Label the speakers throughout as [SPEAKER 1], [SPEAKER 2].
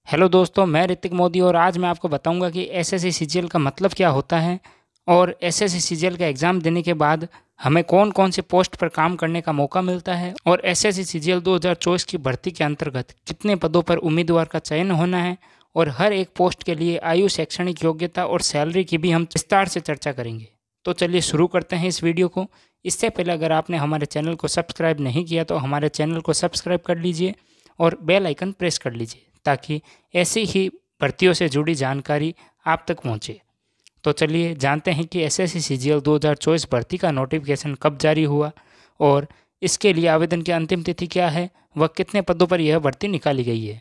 [SPEAKER 1] Hello दोस्तों, मैं ऋतिक मोदी और आज मैं आपको बताऊंगा कि एसएससी सीजीएल का मतलब क्या होता है और एसएससी सीजीएल का एग्ज़ाम देने के बाद हमें कौन कौन से पोस्ट पर काम करने का मौका मिलता है और एसएससी सीजीएल 2024 की भर्ती के अंतर्गत कितने पदों पर उम्मीदवार का चयन होना है और हर एक पोस्ट के लिए आयु, शैक्षणिक योग्यता और सैलरी की भी हम विस्तार से चर्चा करेंगे। तो चलिए शुरू करते हैं इस वीडियो को। इससे पहले अगर आपने हमारे चैनल को सब्सक्राइब नहीं किया तो हमारे चैनल को सब्सक्राइब कर लीजिए और बेल आइकन प्रेस कर लीजिए ताकि ऐसी ही भर्तियों से जुड़ी जानकारी आप तक पहुंचे। तो चलिए जानते हैं कि एसएससी सीजीएल 2024 भर्ती का नोटिफिकेशन कब जारी हुआ और इसके लिए आवेदन की अंतिम तिथि क्या है, वह कितने पदों पर यह भर्ती निकाली गई है।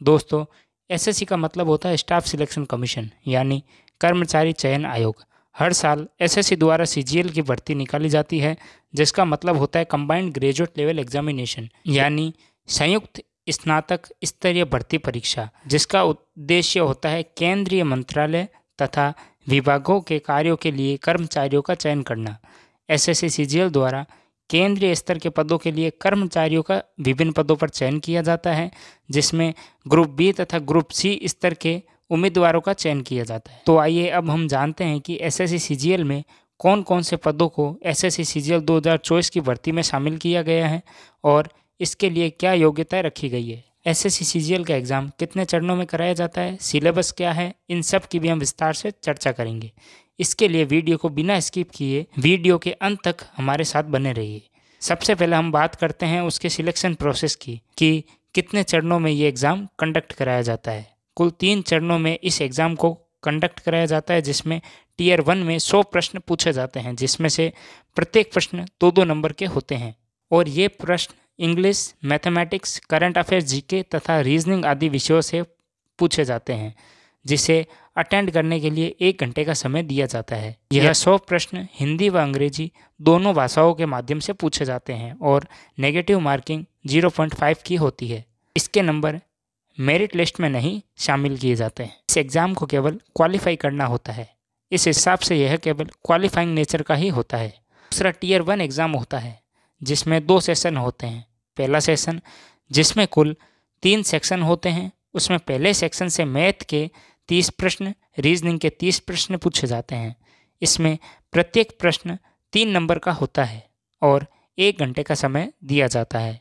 [SPEAKER 1] दोस्तों, एसएससी का मतलब होता है स्टाफ सिलेक्शन कमीशन यानी कर्मचारी चयन आयोग। हर साल एसएससी द्वारा सीजीएल की भर्ती निकाली जाती है जिसका मतलब होता है कंबाइंड ग्रेजुएट लेवल एग्जामिनेशन यानी संयुक्त स्नातक स्तरीय भर्ती परीक्षा, जिसका उद्देश्य होता है केंद्रीय मंत्रालय तथा विभागों के कार्यों के लिए कर्मचारियों का चयन करना। एसएससी सीजीएल द्वारा केंद्रीय स्तर के पदों के लिए कर्मचारियों का विभिन्न पदों पर चयन किया जाता है जिसमें ग्रुप बी तथा ग्रुप सी स्तर के उम्मीदवारों का चयन किया जाता है। तो आइए अब हम जानते हैं कि एसएससी सीजीएल में कौन कौन से पदों को एसएससी सीजीएल 2024 की भर्ती में शामिल किया गया है और इसके लिए क्या योग्यताएं रखी गई है। एसएससी सीजीएल का एग्ज़ाम कितने चरणों में कराया जाता है, सिलेबस क्या है, इन सब की भी हम विस्तार से चर्चा करेंगे। इसके लिए वीडियो को बिना स्किप किए वीडियो के अंत तक हमारे साथ बने रहिए। सबसे पहले हम बात करते हैं उसके सिलेक्शन प्रोसेस की कि कितने चरणों में ये एग्ज़ाम कंडक्ट कराया जाता है। कुल 3 चरणों में इस एग्ज़ाम को कंडक्ट कराया जाता है जिसमें टीयर 1 में 100 प्रश्न पूछे जाते हैं जिसमें से प्रत्येक प्रश्न 2-2 नंबर के होते हैं और ये प्रश्न English, mathematics, current affairs, GK तथा रीजनिंग आदि विषयों से पूछे जाते हैं जिसे अटेंड करने के लिए 1 घंटे का समय दिया जाता है। यह 100 प्रश्न हिंदी व अंग्रेजी दोनों भाषाओं के माध्यम से पूछे जाते हैं और नेगेटिव मार्किंग 0.5 की होती है। इसके नंबर मेरिट लिस्ट में नहीं शामिल किए जाते हैं। इस एग्ज़ाम को केवल क्वालिफाई करना होता है, इस हिसाब से यह केवल क्वालिफाइंग नेचर का ही होता है। दूसरा टीयर 1 एग्ज़ाम होता है जिसमें 2 सेशन होते हैं। पहला सेशन जिसमें कुल 3 सेक्शन होते हैं, उसमें पहले सेक्शन से मैथ के 30 प्रश्न, रीजनिंग के 30 प्रश्न पूछे जाते हैं। इसमें प्रत्येक प्रश्न 3 नंबर का होता है और 1 घंटे का समय दिया जाता है।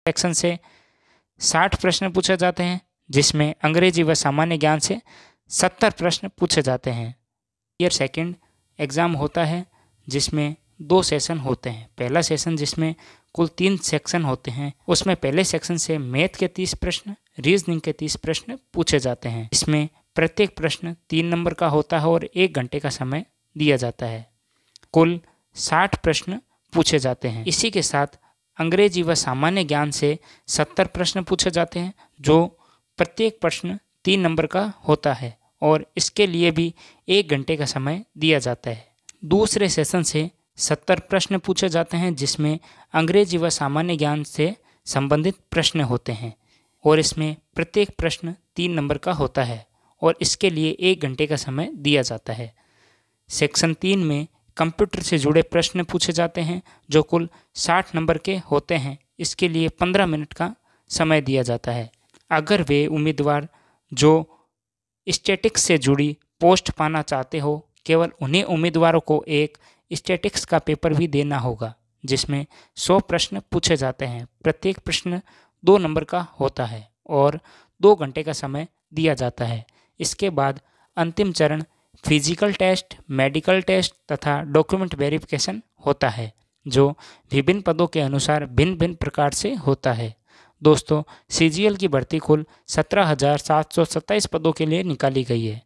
[SPEAKER 1] सेक्शन से 60 प्रश्न पूछे जाते हैं जिसमें अंग्रेजी व सामान्य ज्ञान से 70 प्रश्न पूछे जाते हैं। ईयर सेकेंड एग्ज़ाम होता है जिसमें 2 सेशन होते हैं। पहला सेशन जिसमें कुल 3 सेक्शन होते हैं, उसमें पहले सेक्शन से मैथ के 30 प्रश्न, रीजनिंग के 30 प्रश्न पूछे जाते हैं। इसमें प्रत्येक प्रश्न 3 नंबर का होता है और 1 घंटे का समय दिया जाता है। कुल 60 प्रश्न पूछे जाते हैं। इसी के साथ अंग्रेजी व सामान्य ज्ञान से 70 प्रश्न पूछे जाते हैं जो प्रत्येक प्रश्न 3 नंबर का होता है और इसके लिए भी 1 घंटे का समय दिया जाता है। दूसरे सेशन से 70 प्रश्न पूछे जाते हैं जिसमें अंग्रेजी व सामान्य ज्ञान से संबंधित प्रश्न होते हैं और इसमें प्रत्येक प्रश्न 3 नंबर का होता है और इसके लिए 1 घंटे का समय दिया जाता है। सेक्शन 3 में कंप्यूटर से जुड़े प्रश्न पूछे जाते हैं जो कुल 60 नंबर के होते हैं। इसके लिए 15 मिनट का समय दिया जाता है। अगर वे उम्मीदवार जो स्टैटिक्स से जुड़ी पोस्ट पाना चाहते हो, केवल उन्हीं उम्मीदवारों को एक स्टैटिक्स का पेपर भी देना होगा जिसमें 100 प्रश्न पूछे जाते हैं। प्रत्येक प्रश्न 2 नंबर का होता है और 2 घंटे का समय दिया जाता है। इसके बाद अंतिम चरण फिजिकल टेस्ट, मेडिकल टेस्ट तथा डॉक्यूमेंट वेरिफिकेशन होता है जो विभिन्न पदों के अनुसार भिन्न भिन्न प्रकार से होता है। दोस्तों, सीजीएल की भर्ती कुल 17,727 पदों के लिए निकाली गई है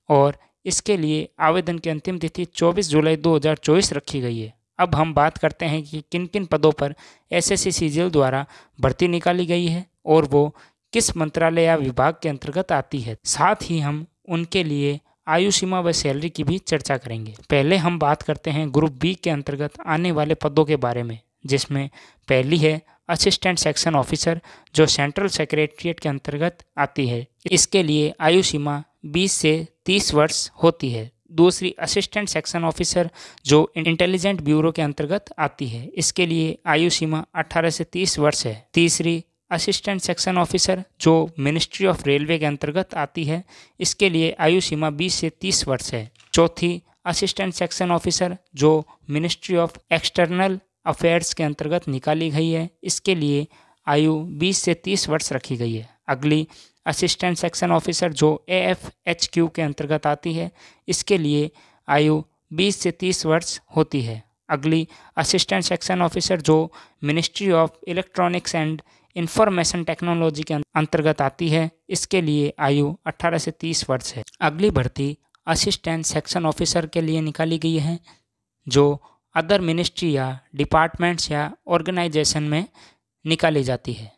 [SPEAKER 1] और इसके लिए आवेदन की अंतिम तिथि 24 जुलाई 2024 रखी गई है। अब हम बात करते हैं कि किन किन पदों पर एसएससी सीजीएल द्वारा भर्ती निकाली गई है और वो किस मंत्रालय या विभाग के अंतर्गत आती है। साथ ही हम उनके लिए आयु सीमा व सैलरी की भी चर्चा करेंगे। पहले हम बात करते हैं ग्रुप बी के अंतर्गत आने वाले पदों के बारे में, जिसमें पहली है असिस्टेंट सेक्शन ऑफिसर जो सेंट्रल सेक्रेटरीट के अंतर्गत आती है। इसके लिए आयु सीमा 20 से 30 वर्ष होती है। दूसरी असिस्टेंट सेक्शन ऑफिसर जो इंटेलिजेंट ब्यूरो के अंतर्गत आती है, इसके लिए आयु सीमा 18 से 30 वर्ष है। तीसरी असिस्टेंट सेक्शन ऑफिसर जो मिनिस्ट्री ऑफ रेलवे के अंतर्गत आती है, इसके लिए आयु सीमा 20 से 30 वर्ष है। चौथी, असिस्टेंट सेक्शन ऑफिसर जो मिनिस्ट्री ऑफ एक्सटर्नल अफेयर्स के अंतर्गत निकाली गई है, इसके लिए आयु 20 से 30 वर्ष रखी गई है। अगली, असिस्टेंट सेक्शन ऑफिसर जो AFHQ के अंतर्गत आती है, इसके लिए आयु 20 से 30 वर्ष होती है। अगली, असिस्टेंट सेक्शन ऑफिसर जो ministry of electronics and information technology के अंतर्गत आती है, इसके लिए आयु 18 से 30 वर्ष है। अगली भर्ती असिस्टेंट सेक्शन ऑफिसर के लिए निकाली गई है जो अदर मिनिस्ट्री या डिपार्टमेंट्स या ऑर्गेनाइजेशन में निकाली जाती है,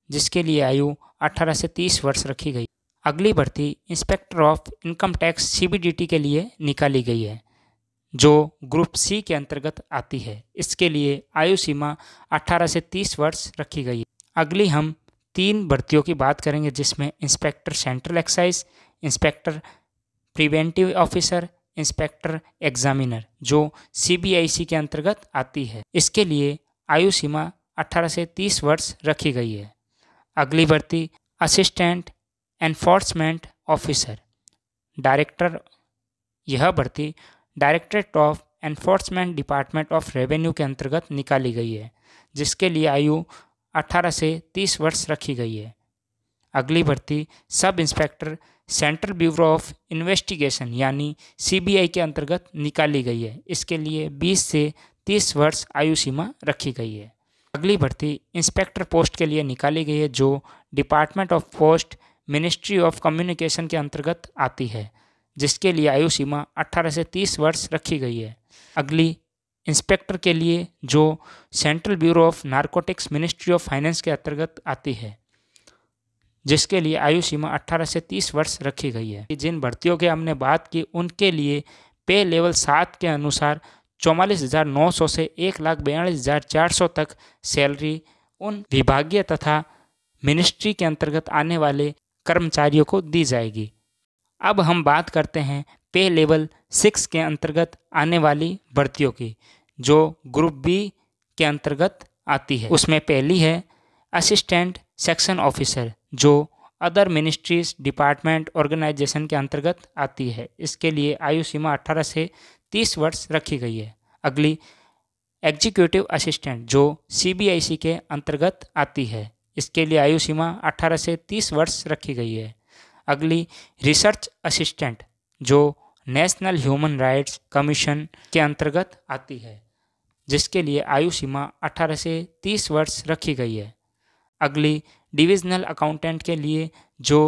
[SPEAKER 1] जिसके लिए आयु 18 से 30 वर्ष रखी गई। अगली भर्ती inspector of income tax CBDT के लिए निकाली गई है जो ग्रुप C के अंतर्गत आती है, इसके लिए आयु सीमा 18 से 30 वर्ष रखी गई है। अगली हम 3 भर्तियों की बात करेंगे, जिसमें inspector central excise, inspector preventive officer, inspector examiner जो CBIC के अंतर्गत आती है, इसके लिए आयु सीमा 18 से 30 वर्ष रखी गई है। अगली भर्ती असिस्टेंट एनफोर्समेंट ऑफिसर डायरेक्टर, यह भर्ती directorate of enforcement department of revenue के अंतर्गत निकाली गई है, जिसके लिए आयु 18 से 30 वर्ष रखी गई है। अगली भर्ती sub inspector central bureau of investigation यानी CBI के अंतर्गत निकाली गई है, इसके लिए 20 से 30 वर्ष आयु सीमा रखी गई है। अगली भर्ती इंस्पेक्टर पोस्ट के लिए निकाली गई है जो department of post ministry of communication के अंतर्गत आती है, जिसके लिए आयु सीमा 18 से 30 वर्ष रखी गई है। अगली इंस्पेक्टर के लिए जो central bureau of narcotics ministry of finance के अंतर्गत आती है, जिसके लिए आयु सीमा 18 से 30 वर्ष रखी गई है। जिन भर्तियों की हमने बात की, उनके लिए पे लेवल 7 के अनुसार 44,900 से 1,42,400 तक सैलरी उन विभागीय तथा मिनिस्ट्री के अंतर्गत आने वाले कर्मचारियों को दी जाएगी। अब हम बात करते हैं पे लेवल 6 के अंतर्गत आने वाली भर्तियों की, जो ग्रुप B के अंतर्गत आती है। उसमें पहली है असिस्टेंट सेक्शन ऑफिसर जो अदर मिनिस्ट्रीज डिपार्टमेंट ऑर्गेनाइजेशन के अंतर्गत आती है, इसके लिए आयु सीमा 18 से 30 वर्ष रखी गई है। अगली एग्जीक्यूटिव असिस्टेंट जो CBIC के अंतर्गत आती है, इसके लिए आयु सीमा 18 से 30 वर्ष रखी गई है। अगली रिसर्च असिस्टेंट जो नेशनल ह्यूमन राइट्स कमीशन के अंतर्गत आती है, जिसके लिए आयु सीमा 18 से 30 वर्ष रखी गई है। अगली डिविजनल अकाउंटेंट के लिए जो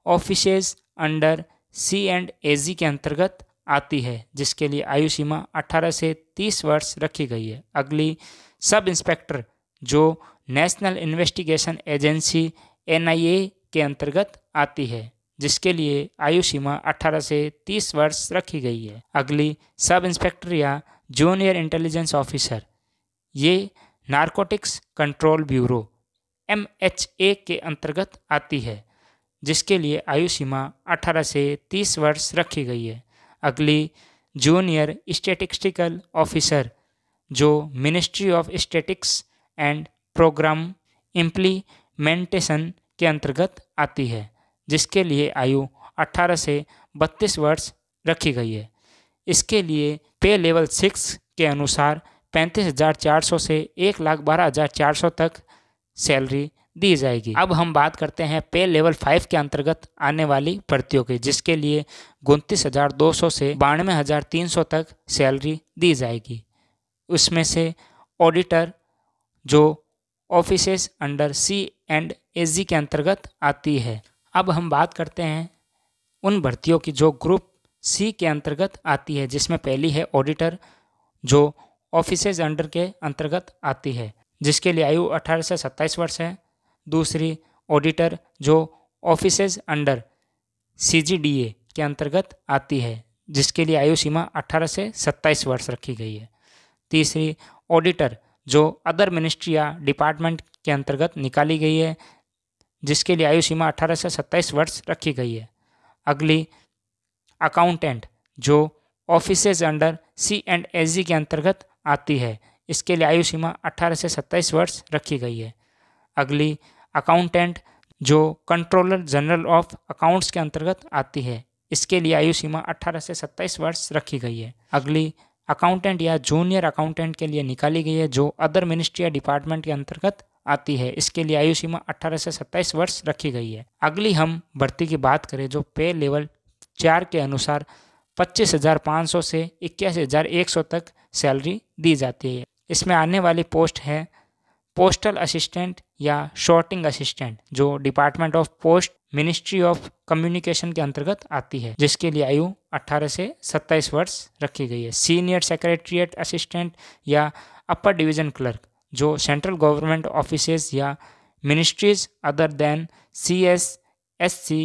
[SPEAKER 1] ऑफिसेज अंडर C&AG के अंतर्गत आती है, जिसके लिए आयु सीमा 18 से 30 वर्ष रखी गई है। अगली सब इंस्पेक्टर जो नेशनल इन्वेस्टिगेशन एजेंसी NIA के अंतर्गत आती है, जिसके लिए आयु सीमा 18 से 30 वर्ष रखी गई है। अगली सब इंस्पेक्टर या जूनियर इंटेलिजेंस ऑफिसर, ये नारकोटिक्स कंट्रोल ब्यूरो MHA के अंतर्गत आती है, जिसके लिए आयु सीमा 18 से 30 वर्ष रखी गई है। अगली जूनियर स्टैटिस्टिकल ऑफिसर जो ministry of statics and programme implementation के अंतर्गत आती है, जिसके लिए आयु 18 से 32 वर्ष रखी गई है। इसके लिए पे लेवल 6 के अनुसार 35,400 से 1,12,400 तक सैलरी दी जाएगी। अब हम बात करते हैं पे लेवल 5 के अंतर्गत आने वाली भर्तियों की, जिसके लिए 29,200 से 92,300 तक सैलरी दी जाएगी। उसमें से ऑडिटर जो ऑफिसेस अंडर C&AG के अंतर्गत आती है। अब हम बात करते हैं उन भर्तियों की जो ग्रुप C के अंतर्गत आती है, जिसमें पहली है ऑडिटर जो ऑफिसेज अंडर के अंतर्गत आती है, जिसके लिए आयु 18 से 27 वर्ष है। दूसरी ऑडिटर जो ऑफिसेज अंडर CGDA के अंतर्गत आती है, जिसके लिए आयु सीमा 18 से 27 वर्ष रखी गई है। तीसरी ऑडिटर जो अदर मिनिस्ट्री या डिपार्टमेंट के अंतर्गत निकाली गई है, जिसके लिए आयु सीमा 18 से 27 वर्ष रखी गई है। अगली अकाउंटेंट जो ऑफिसेज अंडर C&AG के अंतर्गत आती है, इसके लिए आयु सीमा 18 से 27 वर्ष रखी गई है। अगली अकाउंटेंट जो कंट्रोलर जनरल ऑफ अकाउंट्स के अंतर्गत आती है, इसके लिए आयु सीमा 18 से 27 वर्ष रखी गई है। अगली अकाउंटेंट या जूनियर अकाउंटेंट के लिए निकाली गई है जो अदर मिनिस्ट्री या डिपार्टमेंट के अंतर्गत आती है, इसके लिए आयु सीमा 18 से 27 वर्ष रखी गई है। अगली हम भर्ती की बात करें जो पे लेवल 4 के अनुसार 25,500 से 81,100 तक सैलरी दी जाती है। इसमें आने वाली पोस्ट है पोस्टल असिस्टेंट या शॉर्टिंग असिस्टेंट जो department of post ministry of communication के अंतर्गत आती है, जिसके लिए आयु 18 से 27 वर्ष रखी गई है। सीनियर सेक्रेटरीट असिस्टेंट या अपर डिवीजन क्लर्क जो सेंट्रल गवर्नमेंट ऑफिसेज या ministries other than CSSC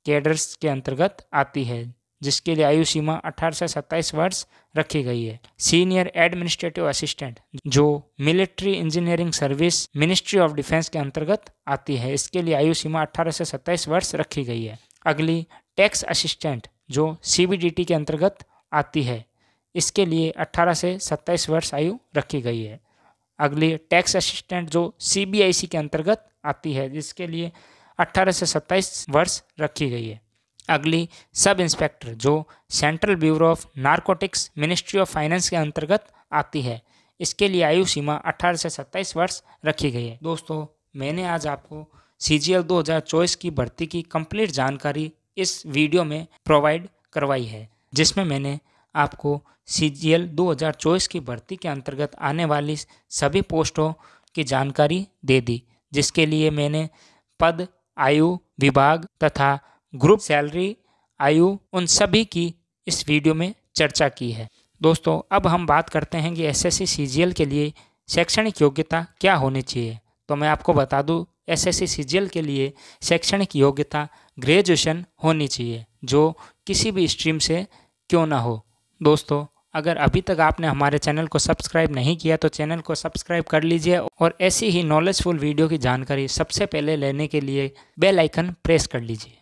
[SPEAKER 1] cadres के अंतर्गत आती है, जिसके लिए आयु सीमा 18 से 27 वर्ष रखी गई है। सीनियर एडमिनिस्ट्रेटिव असिस्टेंट जो military engineering service ministry of defence के अंतर्गत आती है, इसके लिए आयु सीमा 18 से 27 वर्ष रखी गई है। अगली टैक्स असिस्टेंट जो CBDT के अंतर्गत आती है, इसके लिए 18 से 27 वर्ष आयु रखी गई है। अगली टैक्स असिस्टेंट जो CBIC के अंतर्गत आती है, जिसके लिए 18 से 27 वर्ष रखी गई है। अगली सब इंस्पेक्टर जो central bureau of narcotics ministry of finance के अंतर्गत आती है, इसके लिए आयु सीमा 18 से 27 वर्ष रखी गई है। दोस्तों, मैंने आज आपको CGL 2024 की भर्ती की कंप्लीट जानकारी इस वीडियो में प्रोवाइड करवाई है, जिसमें मैंने आपको CGL 2024 की भर्ती के अंतर्गत आने वाली सभी पोस्टों की जानकारी दे दी, जिसके लिए मैंने पद, आयु, विभाग तथा ग्रुप, सैलरी, आयु, उन सभी की इस वीडियो में चर्चा की है। दोस्तों, अब हम बात करते हैं कि SSC CGL के लिए शैक्षणिक योग्यता क्या होनी चाहिए। तो मैं आपको बता दूं, SSC CGL के लिए शैक्षणिक योग्यता ग्रेजुएशन होनी चाहिए, जो किसी भी स्ट्रीम से क्यों ना हो। दोस्तों, अगर अभी तक आपने हमारे चैनल को सब्सक्राइब नहीं किया तो चैनल को सब्सक्राइब कर लीजिए और ऐसी ही नॉलेजफुल वीडियो की जानकारी सबसे पहले लेने के लिए बेल आइकन प्रेस कर लीजिए।